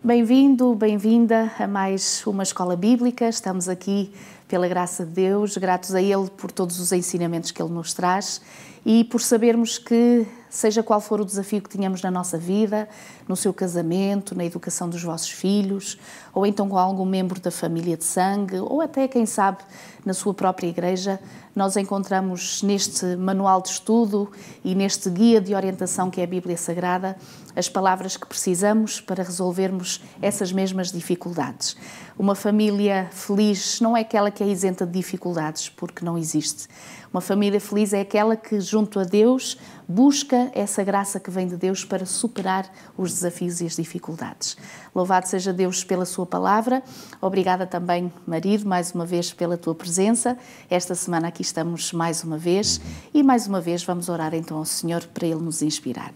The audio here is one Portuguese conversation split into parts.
Bem-vindo, bem-vinda a mais uma Escola Bíblica. Estamos aqui pela graça de Deus, gratos a Ele por todos os ensinamentos que Ele nos traz e por sabermos que, seja qual for o desafio que tenhamos na nossa vida, no seu casamento, na educação dos vossos filhos, ou então com algum membro da família de sangue, ou até, quem sabe, na sua própria igreja, nós encontramos neste manual de estudo e neste guia de orientação que é a Bíblia Sagrada as palavras que precisamos para resolvermos essas mesmas dificuldades. Uma família feliz não é aquela que é isenta de dificuldades, porque não existe. Uma família feliz é aquela que, junto a Deus, busca essa graça que vem de Deus para superar os desafios e as dificuldades. Louvado seja Deus pela sua palavra. Obrigada também, marido, mais uma vez pela tua presença. Esta semana aqui estamos mais uma vez e mais uma vez vamos orar então ao Senhor para Ele nos inspirar.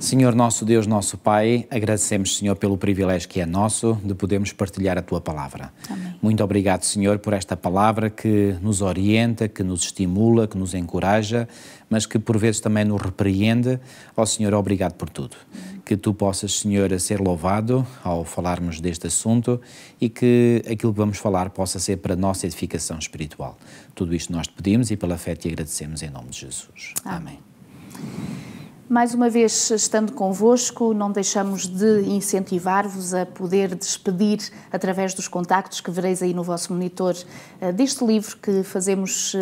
Senhor nosso Deus, nosso Pai, agradecemos, Senhor, pelo privilégio que é nosso de podermos partilhar a Tua Palavra. Amém. Muito obrigado, Senhor, por esta palavra que nos orienta, que nos estimula, que nos encoraja, mas que por vezes também nos repreende. Ó Senhor, obrigado por tudo. Que Tu possas, Senhor, ser louvado ao falarmos deste assunto e que aquilo que vamos falar possa ser para a nossa edificação espiritual. Tudo isto nós te pedimos e pela fé te agradecemos em nome de Jesus. Amém. Mais uma vez, estando convosco, não deixamos de incentivar-vos a poder despedir, através dos contactos que vereis aí no vosso monitor, deste livro que fazemos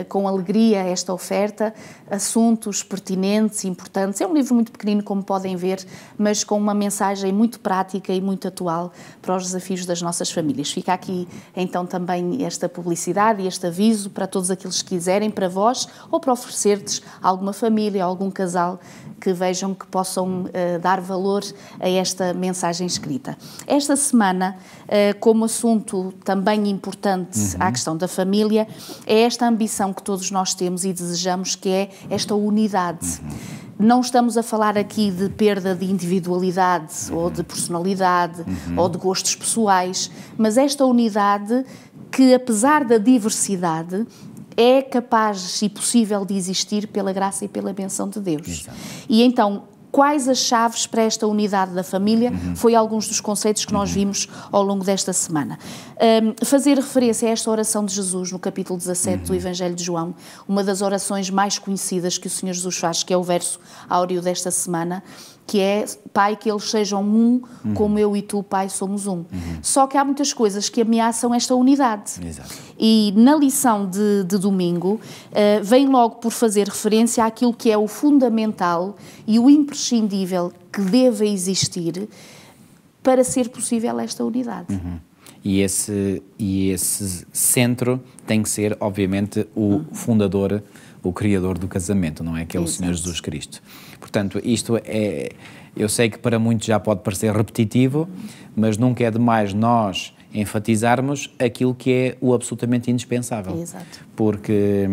com alegria esta oferta, assuntos pertinentes, importantes. É um livro muito pequenino, como podem ver, mas com uma mensagem muito prática e muito atual para os desafios das nossas famílias. Fica aqui então também esta publicidade e este aviso para todos aqueles que quiserem, para vós ou para oferecer-lhes alguma família, algum casal que vejam que possam dar valor a esta mensagem escrita. Esta semana, como assunto também importante à questão da família, é esta ambição que todos nós temos e desejamos, que é esta unidade. Não estamos a falar aqui de perda de individualidade ou de personalidade ou de gostos pessoais, mas esta unidade que, apesar da diversidade, é capaz e possível de existir pela graça e pela benção de Deus. Exato. E então, quais as chaves para esta unidade da família? Foi alguns dos conceitos que nós vimos ao longo desta semana. Fazer referência a esta oração de Jesus no capítulo 17 do Evangelho de João, uma das orações mais conhecidas que o Senhor Jesus faz, que é o verso áureo desta semana, que é: Pai, que eles sejam um, como eu e tu, Pai, somos um. Só que há muitas coisas que ameaçam esta unidade. Exato. E na lição de domingo, vem logo por fazer referência àquilo que é o fundamental e o imprescindível que deve existir para ser possível esta unidade. E esse centro tem que ser, obviamente, o fundador, o criador do casamento, não é? Que é o Senhor Jesus Cristo. Portanto, isto é... Eu sei que para muitos já pode parecer repetitivo, mas nunca é demais nós enfatizarmos aquilo que é o absolutamente indispensável. Exato. Porque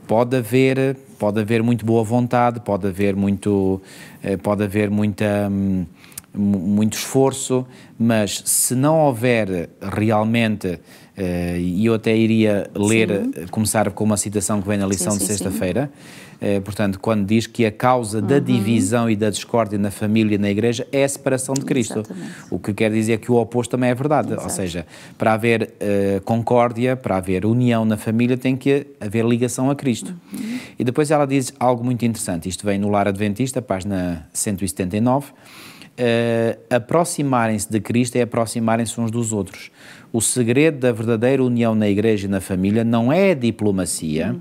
pode haver muito boa vontade, pode haver muito esforço, mas se não houver realmente, e eu até iria ler, começar com uma citação que vem na lição de sexta-feira, portanto, quando diz que a causa da divisão e da discórdia na família e na igreja é a separação de Cristo. Exatamente. O que quer dizer que o oposto também é verdade. Exato. Ou seja, para haver concórdia, para haver união na família, tem que haver ligação a Cristo. E depois ela diz algo muito interessante. Isto vem no Lar Adventista, página 179. Aproximarem-se de Cristo é aproximarem-se uns dos outros. O segredo da verdadeira união na igreja e na família não é a diplomacia,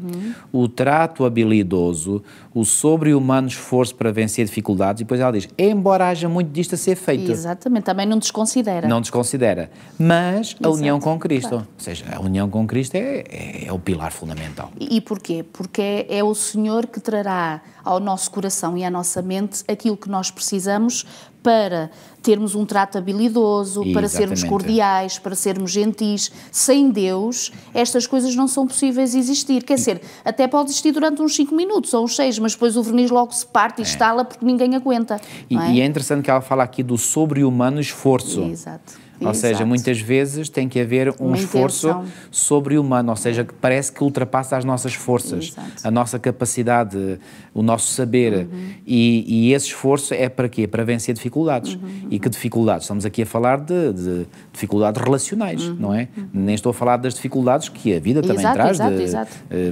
o trato habilidoso, o sobre-humano esforço para vencer dificuldades. E depois ela diz, embora haja muito disto a ser feito. Exatamente, também não desconsidera. Não desconsidera, mas a união com Cristo. Claro. Ou seja, a união com Cristo é o pilar fundamental. E porquê? Porque é o Senhor que trará ao nosso coração e à nossa mente aquilo que nós precisamos para termos um trato habilidoso, para sermos cordiais, para sermos gentis. Sem Deus, estas coisas não são possíveis existir. Quer dizer, até pode existir durante uns 5 minutos ou uns 6, mas depois o verniz logo se parte e estala porque ninguém aguenta. E é interessante que ela fala aqui do sobre-humano esforço. Exato. Ou seja, muitas vezes tem que haver um esforço sobre-humano, ou seja, que parece que ultrapassa as nossas forças, a nossa capacidade, o nosso saber. E esse esforço é para quê? Para vencer dificuldades. E que dificuldades? Estamos aqui a falar de dificuldades relacionais, não é? Nem estou a falar das dificuldades que a vida também traz,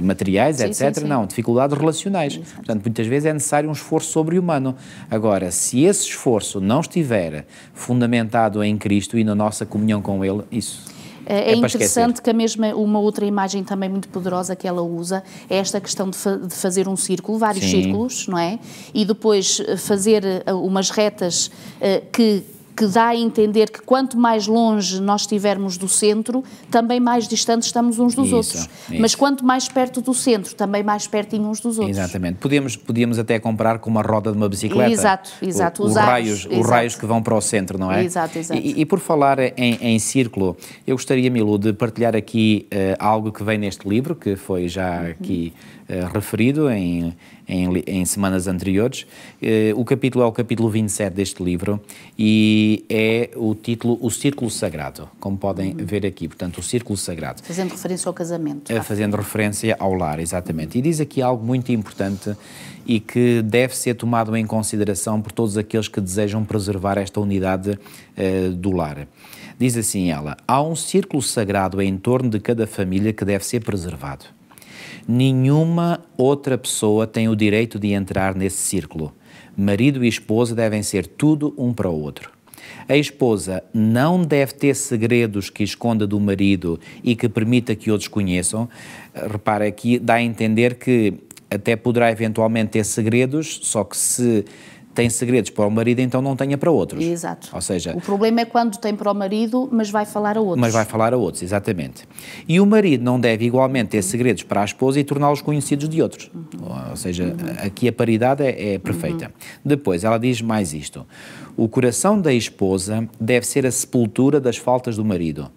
materiais, etc. Não, dificuldades relacionais. Portanto, muitas vezes é necessário um esforço sobre-humano. Agora, se esse esforço não estiver fundamentado em Cristo e na nossa comunhão com Ele, isso é interessante que a mesma, uma outra imagem também muito poderosa que ela usa é esta questão de fazer um círculo, vários círculos, não é? E depois fazer umas retas que dá a entender que quanto mais longe nós estivermos do centro, também mais distantes estamos uns dos outros. Mas quanto mais perto do centro, também mais pertinho uns dos outros. Exatamente. Podíamos até comparar com uma roda de uma bicicleta. Exato. Os raios que vão para o centro, não é? Exato. E por falar em círculo, eu gostaria, Milu, de partilhar aqui algo que vem neste livro, que foi já aqui referido em semanas anteriores. O capítulo é o capítulo 27 deste livro e é o título O Círculo Sagrado, como podem ver aqui, portanto, o Círculo Sagrado. Fazendo referência ao casamento. Fazendo referência ao lar, exatamente. E diz aqui algo muito importante e que deve ser tomado em consideração por todos aqueles que desejam preservar esta unidade do lar. Diz assim ela: há um círculo sagrado em torno de cada família que deve ser preservado. Nenhuma outra pessoa tem o direito de entrar nesse círculo. Marido e esposa devem ser tudo um para o outro. A esposa não deve ter segredos que esconda do marido e que permita que outros conheçam. Repara, aqui dá a entender que até poderá eventualmente ter segredos, só que se tem segredos para o marido, então não tenha para outros. Exato. Ou seja, o problema é quando tem para o marido, mas vai falar a outros. Mas vai falar a outros, exatamente. E o marido não deve igualmente ter segredos para a esposa e torná-los conhecidos de outros. Ou seja, aqui a paridade é perfeita. Depois, ela diz mais isto: o coração da esposa deve ser a sepultura das faltas do marido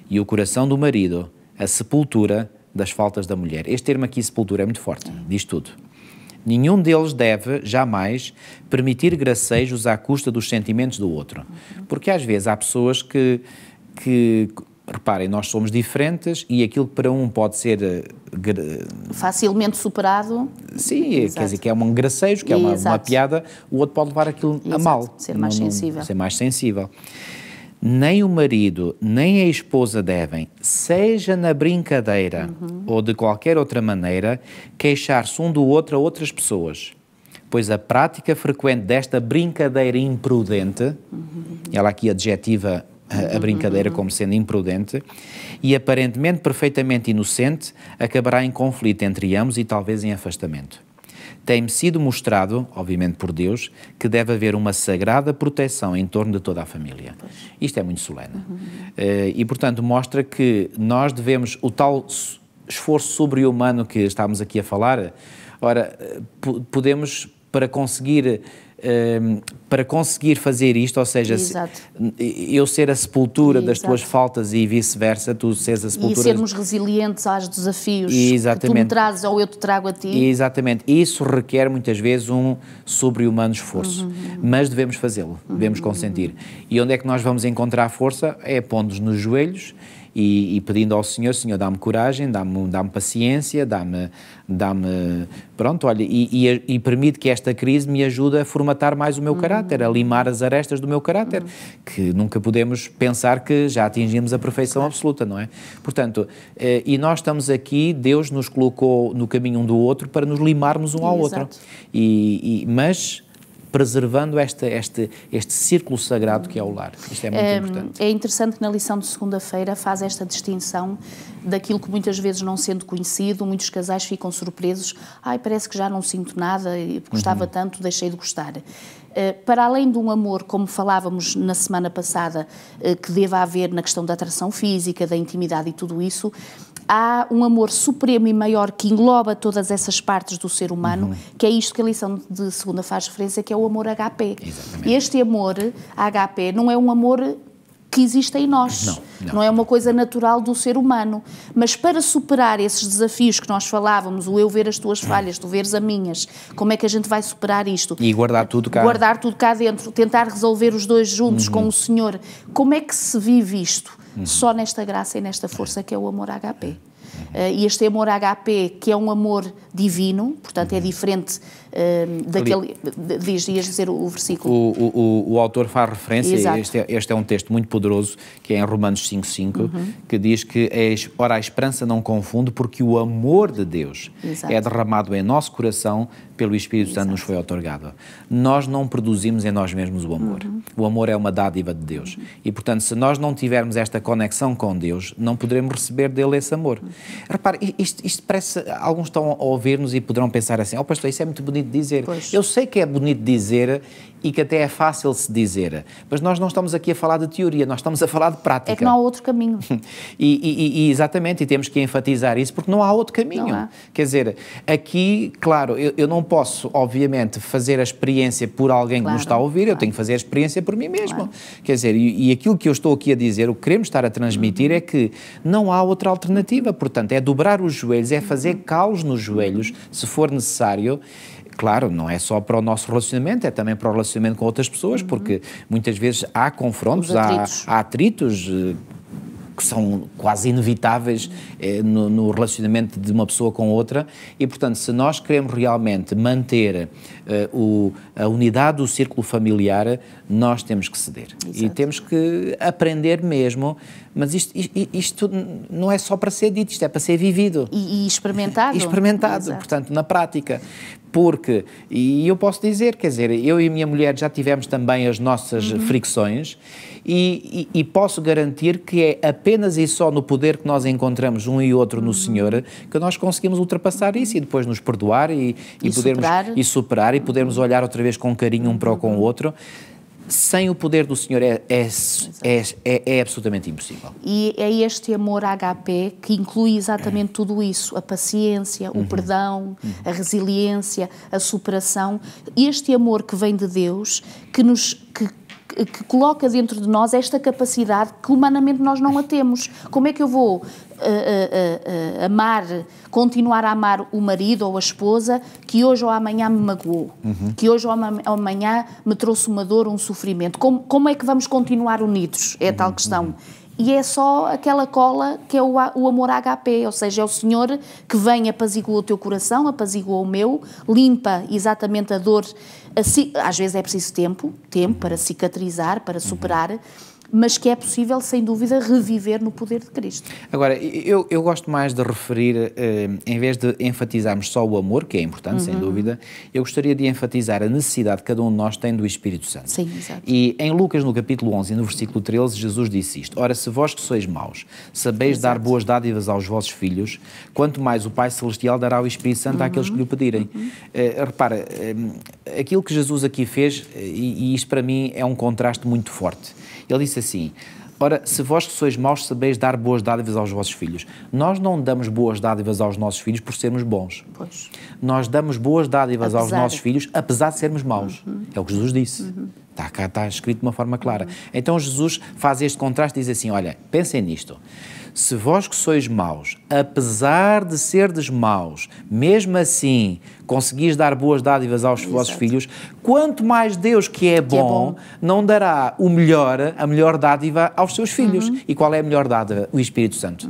e o coração do marido a sepultura das faltas da mulher. Este termo aqui, sepultura, é muito forte, diz tudo. Nenhum deles deve, jamais, permitir gracejos à custa dos sentimentos do outro. Porque às vezes há pessoas que reparem, nós somos diferentes e aquilo que para um pode ser facilmente superado. Sim, quer dizer, que é um gracejo, que é uma piada, o outro pode levar aquilo a mal. Ser mais sensível. Ser mais sensível. Nem o marido, nem a esposa devem, seja na brincadeira ou de qualquer outra maneira, queixar-se um do outro a outras pessoas, pois a prática frequente desta brincadeira imprudente, ela aqui adjetiva a brincadeira como sendo imprudente, e aparentemente perfeitamente inocente, acabará em conflito entre ambos e talvez em afastamento. Tem-me sido mostrado, obviamente por Deus, que deve haver uma sagrada proteção em torno de toda a família. Isto é muito solene. E, portanto, mostra que nós devemos, o tal esforço sobre-humano que estamos aqui a falar, ora, podemos, para conseguir fazer isto, ou seja, eu ser a sepultura das tuas faltas e vice-versa, tu seres a sepultura... E sermos resilientes aos desafios que tu me trazes ou eu te trago a ti. Exatamente. Isso requer muitas vezes um sobre-humano esforço, mas devemos fazê-lo, devemos consentir. E onde é que nós vamos encontrar força? É pondo-nos nos joelhos e pedindo ao Senhor: Senhor, dá-me coragem, dá-me paciência, dá-me pronto, olha, e permite que esta crise me ajude a formatar mais o meu caráter, a limar as arestas do meu caráter, que nunca podemos pensar que já atingimos a perfeição absoluta, não é? Portanto, e nós estamos aqui, Deus nos colocou no caminho um do outro para nos limarmos um ao outro, mas preservando este círculo sagrado que é o lar. Isto é muito importante. É interessante que na lição de segunda-feira faz esta distinção daquilo que muitas vezes, não sendo conhecido, muitos casais ficam surpresos. Parece que já não sinto nada, gostava tanto, deixei de gostar. Para além de um amor, como falávamos na semana passada, que deva haver na questão da atração física, da intimidade e tudo isso, há um amor supremo e maior que engloba todas essas partes do ser humano, que é isto que a lição de segunda faz referência, que é o amor HP. Exatamente. Este amor HP não é um amor que existe em nós. Não é uma coisa natural do ser humano. Mas para superar esses desafios que nós falávamos, o eu ver as tuas falhas, tu veres as minhas, como é que a gente vai superar isto? E guardar tudo cá. Guardar tudo cá dentro, tentar resolver os dois juntos com o Senhor. Como é que se vive isto? Só nesta graça e nesta força que é o amor HP. E este amor HP, que é um amor divino, portanto é diferente daquele... Ias dizer o versículo. O autor faz referência, este é um texto muito poderoso, que é em Romanos 5,5, que diz que, ora, a esperança não confunde, porque o amor de Deus é derramado em nosso coração pelo Espírito Santo nos foi outorgado. Nós não produzimos em nós mesmos o amor. O amor é uma dádiva de Deus. E, portanto, se nós não tivermos esta conexão com Deus, não poderemos receber dele esse amor. Repare, isto parece... Alguns estão a ouvir-nos e poderão pensar assim, pastor, isso é muito bonito de dizer. Pois. Eu sei que é bonito dizer e que até é fácil se dizer, mas nós não estamos aqui a falar de teoria, nós estamos a falar de prática. É que não há outro caminho. Exatamente, e temos que enfatizar isso, porque não há outro caminho. Quer dizer, aqui, claro, eu não posso, obviamente, fazer a experiência por alguém que nos está a ouvir, eu tenho que fazer a experiência por mim mesmo. Quer dizer, e aquilo que eu estou aqui a dizer, o que queremos estar a transmitir é que não há outra alternativa, portanto, é dobrar os joelhos, é fazer calos nos joelhos, se for necessário. Claro, não é só para o nosso relacionamento, é também para o relacionamento com outras pessoas, porque muitas vezes há confrontos, há atritos que são quase inevitáveis no relacionamento de uma pessoa com outra e, portanto, se nós queremos realmente manter a unidade do círculo familiar, nós temos que ceder. Exato. E temos que aprender mesmo, mas isto não é só para ser dito, isto é para ser vivido. E experimentado. E experimentado, portanto, na prática. Porque, e eu posso dizer, quer dizer, eu e a minha mulher já tivemos também as nossas fricções e posso garantir que é apenas e só no poder que nós encontramos um e outro no Senhor que nós conseguimos ultrapassar isso e depois nos perdoar e podermos superar e podermos olhar outra vez com carinho um para com o outro. Sem o poder do Senhor é absolutamente impossível. E é este amor HP que inclui exatamente tudo isso, a paciência, o perdão, a resiliência, a superação. Este amor que vem de Deus, que coloca dentro de nós esta capacidade que humanamente nós não a temos. Como é que eu vou continuar a amar o marido ou a esposa que hoje ou amanhã me magoou, que hoje ou amanhã me trouxe uma dor, um sofrimento? Como é que vamos continuar unidos? É a tal questão. E é só aquela cola que é o amor HP, ou seja, é o Senhor que vem, apazigua o teu coração, apazigua o meu, limpa exatamente a dor. Às vezes é preciso tempo para cicatrizar, para superar, mas que é possível, sem dúvida, reviver no poder de Cristo. Agora, eu gosto mais de referir, em vez de enfatizarmos só o amor, que é importante, sem dúvida, eu gostaria de enfatizar a necessidade que cada um de nós tem do Espírito Santo. Sim, exato. E em Lucas, no capítulo 11, no versículo 13, Jesus disse isto: ora, se vós que sois maus, sabeis dar boas dádivas aos vossos filhos, quanto mais o Pai Celestial dará o Espírito Santo àqueles que lhe o pedirem. Repara, aquilo que Jesus aqui fez, e isto para mim é um contraste muito forte. Ele disse assim: ora, se vós que sois maus sabeis dar boas dádivas aos vossos filhos. Nós não damos boas dádivas aos nossos filhos por sermos bons. Pois. Nós damos boas dádivas aos nossos filhos apesar de sermos maus. É o que Jesus disse. Está escrito de uma forma clara. Então Jesus faz este contraste e diz assim: olha, pensem nisto. Se vós que sois maus, apesar de serdes maus, mesmo assim conseguis dar boas dádivas aos vossos filhos, quanto mais Deus, que é bom, não dará a melhor dádiva aos seus filhos. E qual é a melhor dádiva? O Espírito Santo.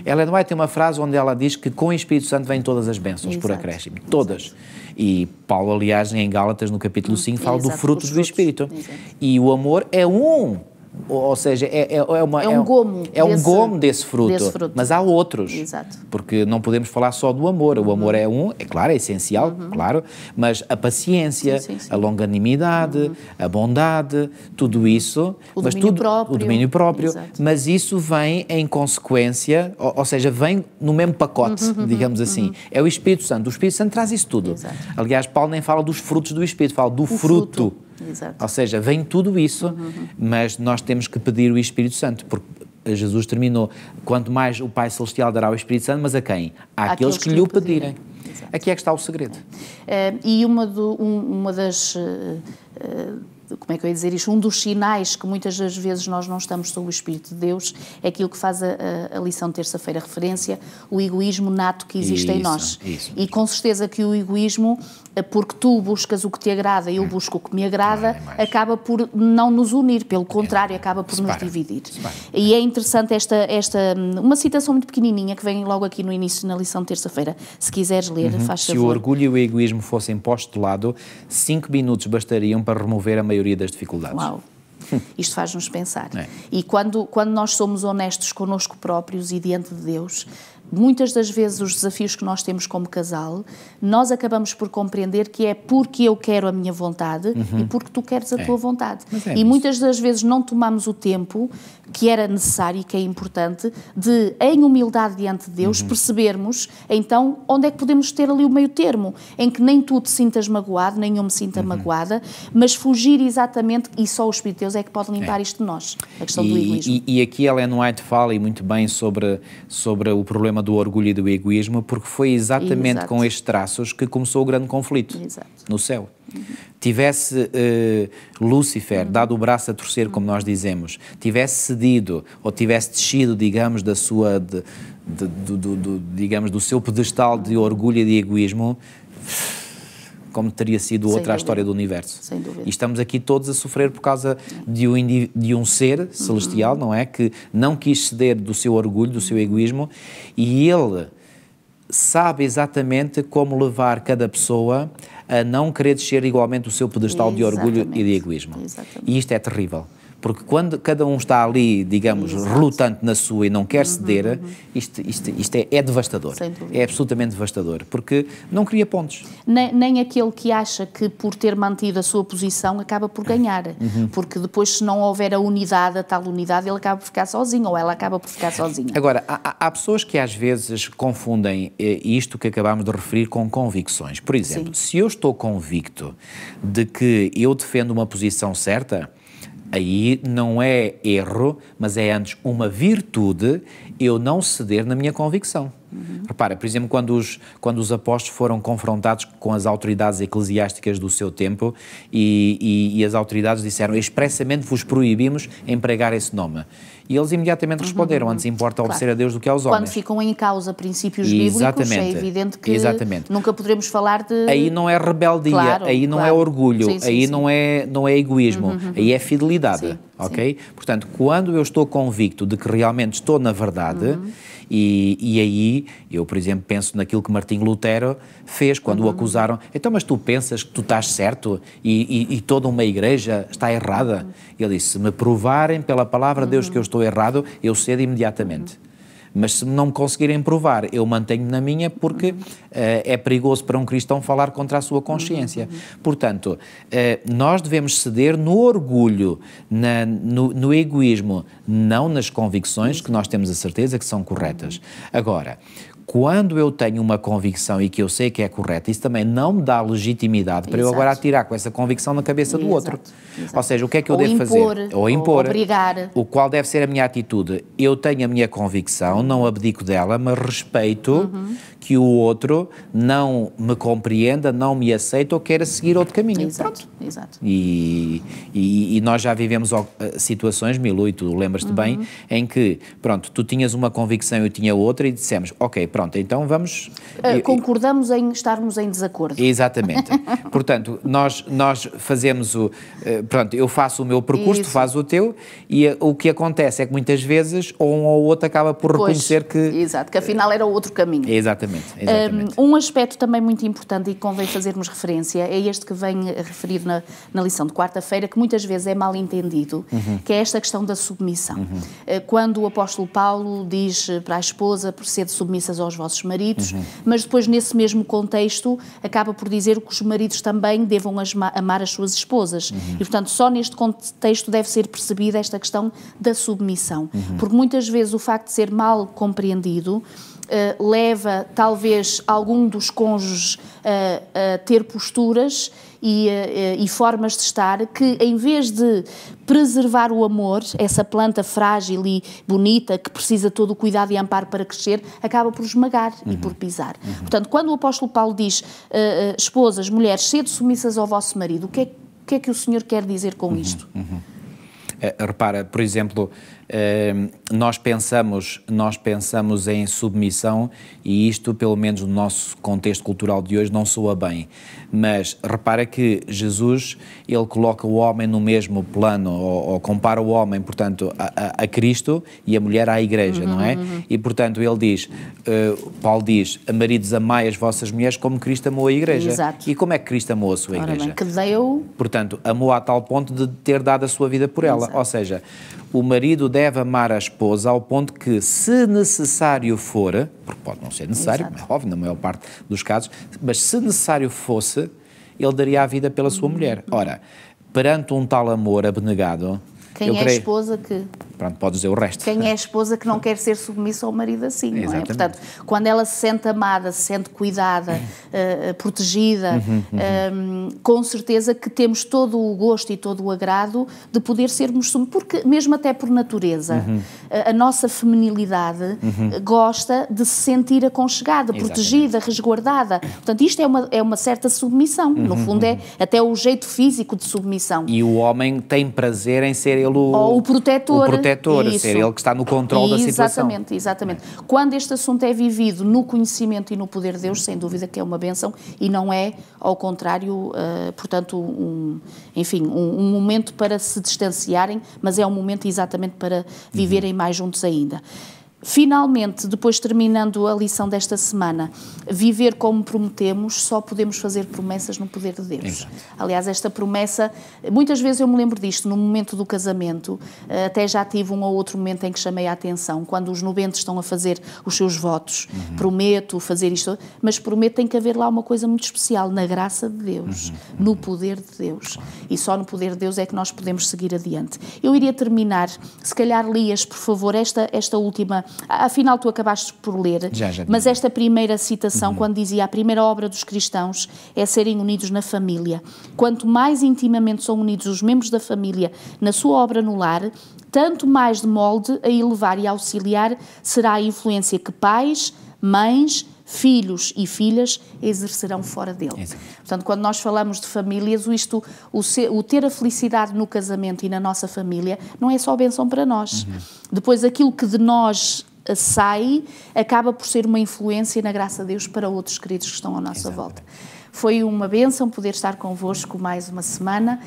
Ellen White tem uma frase onde ela diz que com o Espírito Santo vêm todas as bênçãos, por acréscimo. Todas. E Paulo, aliás, em Gálatas, no capítulo 5, fala do fruto do Espírito. E o amor é ou seja, é um gomo desse fruto, mas há outros. Exato. Porque não podemos falar só do amor. O amor é claro, é essencial, claro, mas a paciência, a longanimidade, a bondade, tudo isso, o domínio próprio, mas isso vem em consequência, ou seja, vem no mesmo pacote, digamos assim. É o Espírito Santo. O Espírito Santo traz isso tudo. Exato. Aliás, Paulo nem fala dos frutos do Espírito, fala do fruto. Exato. Ou seja, vem tudo isso, mas nós temos que pedir o Espírito Santo, porque Jesus terminou: quanto mais o Pai Celestial dará o Espírito Santo, mas a quem? Àqueles que lhe o pedirem. Aqui é que está o segredo. E uma das como é que eu ia dizer isto? Um dos sinais que muitas das vezes nós não estamos sob o Espírito de Deus é aquilo que faz a lição de terça-feira referência, o egoísmo nato que existe em nós. E com certeza que o egoísmo, porque tu buscas o que te agrada e eu busco o que me agrada, acaba por não nos unir, pelo contrário, acaba por nos dividir. E é interessante uma citação muito pequenininha que vem logo aqui no início, na lição de terça-feira. Se quiseres ler, faz favor. Se o orgulho e o egoísmo fossem postos de lado, 5 minutos bastariam para remover a maioria das dificuldades. Uau! Isto faz-nos pensar. E quando nós somos honestos connosco próprios e diante de Deus, muitas das vezes os desafios que nós temos como casal, nós acabamos por compreender que é porque eu quero a minha vontade e porque tu queres a tua vontade. E muitas das vezes não tomamos o tempo que era necessário e que é importante de, em humildade diante de Deus, percebermos, então, onde é que podemos ter ali o meio termo, em que nem tu te sintas magoado, nem eu me sinta magoada, mas fugir exatamente, e só o Espírito de Deus é que pode limpar isto de nós, a questão do egoísmo. E aqui Ellen White fala e muito bem sobre o problema do orgulho e do egoísmo, porque foi exatamente com estes traços que começou o grande conflito no céu. Tivesse Lúcifer dado o braço a torcer, como nós dizemos, tivesse cedido ou tivesse descido, digamos, da sua, digamos, do seu pedestal de orgulho e de egoísmo, como teria sido outra a história do universo. Sem dúvida. E estamos aqui todos a sofrer por causa de um ser celestial, não é? Que não quis ceder do seu orgulho, do seu egoísmo, e ele sabe exatamente como levar cada pessoa a não querer descer igualmente o seu pedestal de orgulho e de egoísmo. E isto é terrível. Porque quando cada um está ali, digamos, relutante na sua e não quer ceder, isto é devastador. É absolutamente devastador, porque não cria pontos. Nem aquele que acha que por ter mantido a sua posição acaba por ganhar, porque depois se não houver a unidade, a tal unidade, ele acaba por ficar sozinho, ou ela acaba por ficar sozinha. Agora, há pessoas que às vezes confundem isto que acabámos de referir com convicções. Por exemplo, se eu estou convicto de que eu defendo uma posição certa, aí não é erro, mas é antes uma virtude eu não ceder na minha convicção. Repara, por exemplo, quando os apóstolos foram confrontados com as autoridades eclesiásticas do seu tempo e as autoridades disseram, expressamente vos proibimos empregar esse nome. E eles imediatamente responderam, antes importa obedecer a Deus do que aos homens. Quando ficam em causa princípios bíblicos, é evidente que nunca poderemos falar de... Aí não é rebeldia, aí não é orgulho, aí não é egoísmo, aí é fidelidade, ok? Portanto, quando eu estou convicto de que realmente estou na verdade, e aí, eu, por exemplo, penso naquilo que Martinho Lutero fez quando o acusaram, então, mas tu pensas que tu estás certo e toda uma igreja está errada? Ele disse, se me provarem pela palavra de Deus que eu estou errado, eu cedo imediatamente. Mas se não me conseguirem provar, eu mantenho na minha, porque é perigoso para um cristão falar contra a sua consciência. Portanto, nós devemos ceder no orgulho, no egoísmo, não nas convicções que nós temos a certeza que são corretas. Agora, quando eu tenho uma convicção e que eu sei que é correta, isso também não me dá legitimidade para eu agora atirar com essa convicção na cabeça do outro. Ou seja, o que é que eu devo fazer? Ou impor. Obrigar. O qual deve ser a minha atitude? Eu tenho a minha convicção, não abdico dela, mas respeito que o outro não me compreenda, não me aceita ou queira seguir outro caminho. Pronto. E nós já vivemos situações, Milu, e tu lembras-te bem, em que, pronto, tu tinhas uma convicção e eu tinha outra e dissemos, ok, pronto, então vamos... concordamos em estarmos em desacordo. Exatamente. Portanto, nós fazemos pronto, eu faço o meu percurso, tu fazes o teu, e o que acontece é que muitas vezes um ou outro acaba por reconhecer que... Exato, que afinal era outro caminho. Exatamente. Um aspecto também muito importante e que convém fazermos referência é este que vem referido na lição de quarta-feira, que muitas vezes é mal entendido, que é esta questão da submissão. Quando o apóstolo Paulo diz para a esposa, sede submissas aos vossos maridos, mas depois nesse mesmo contexto acaba por dizer que os maridos também devam amar as suas esposas. E portanto só neste contexto deve ser percebida esta questão da submissão. Porque muitas vezes o facto de ser mal compreendido leva talvez algum dos cônjuges a ter posturas e formas de estar que, em vez de preservar o amor, essa planta frágil e bonita que precisa todo o cuidado e amparo para crescer, acaba por esmagar e por pisar. Portanto, quando o apóstolo Paulo diz esposas, mulheres, sede submissas ao vosso marido, o que é que é que o Senhor quer dizer com isto? Repara, por exemplo, nós pensamos em submissão e isto, pelo menos no nosso contexto cultural de hoje, não soa bem. Mas repara que Jesus, ele coloca o homem no mesmo plano, ou compara o homem, portanto, a Cristo e a mulher à Igreja, não é? E, portanto, ele diz, Paulo diz, maridos, amai as vossas mulheres como Cristo amou a Igreja. Exato. E como é que Cristo amou a sua Igreja? Bem, que deu... Portanto, amou a tal ponto de ter dado a sua vida por ela. Exato. Ou seja, o marido deve amar a esposa ao ponto que, se necessário for, porque pode não ser necessário, é óbvio, na maior parte dos casos, mas se necessário fosse, ele daria a vida pela sua mulher. Ora, perante um tal amor abnegado... Quem é a esposa que... Pronto, pode dizer o resto. Quem é a esposa que não quer ser submissa ao marido assim, não é? Portanto, quando ela se sente amada, se sente cuidada, protegida, com certeza que temos todo o gosto e todo o agrado de poder sermos submissos, porque mesmo até por natureza, a nossa feminilidade gosta de se sentir aconchegada, protegida, resguardada. Portanto, isto é uma certa submissão, no fundo é até o jeito físico de submissão. E o homem tem prazer em ser ele o protetor, ser ele que está no controle da situação. Exatamente. Quando este assunto é vivido no conhecimento e no poder de Deus, sem dúvida que é uma bênção e não é, ao contrário, portanto, um momento para se distanciarem, mas é um momento exatamente para viverem mais juntos ainda. Finalmente, depois terminando a lição desta semana, viver como prometemos, só podemos fazer promessas no poder de Deus. Exato. Aliás, esta promessa, muitas vezes eu me lembro disto, no momento do casamento, até já tive um ou outro momento em que chamei a atenção, quando os nubentes estão a fazer os seus votos, prometo fazer isto, mas prometo tem que haver lá uma coisa muito especial, na graça de Deus, no poder de Deus. E só no poder de Deus é que nós podemos seguir adiante. Eu iria terminar, se calhar lias, por favor, esta última. Afinal, tu acabaste por ler, mas esta primeira citação, quando dizia a primeira obra dos cristãos é serem unidos na família. Quanto mais intimamente são unidos os membros da família na sua obra no lar, tanto mais de molde a elevar e a auxiliar será a influência que pais, mães, filhos e filhas exercerão fora dele. Exato. Portanto, quando nós falamos de famílias, o ter a felicidade no casamento e na nossa família não é só bênção para nós. Depois, aquilo que de nós sai, acaba por ser uma influência na graça de Deus para outros queridos que estão à nossa volta. Foi uma bênção poder estar convosco mais uma semana.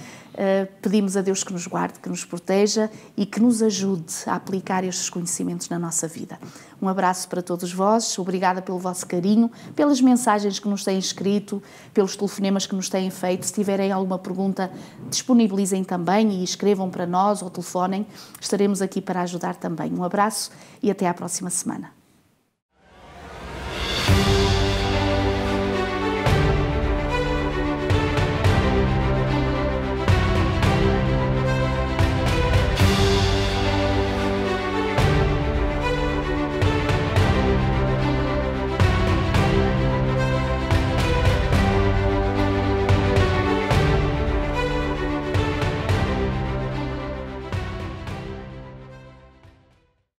Pedimos a Deus que nos guarde, que nos proteja e que nos ajude a aplicar estes conhecimentos na nossa vida. Um abraço para todos vós, obrigada pelo vosso carinho, pelas mensagens que nos têm escrito, pelos telefonemas que nos têm feito. Se tiverem alguma pergunta, disponibilizem também e escrevam para nós ou telefonem. Estaremos aqui para ajudar também. Um abraço e até à próxima semana.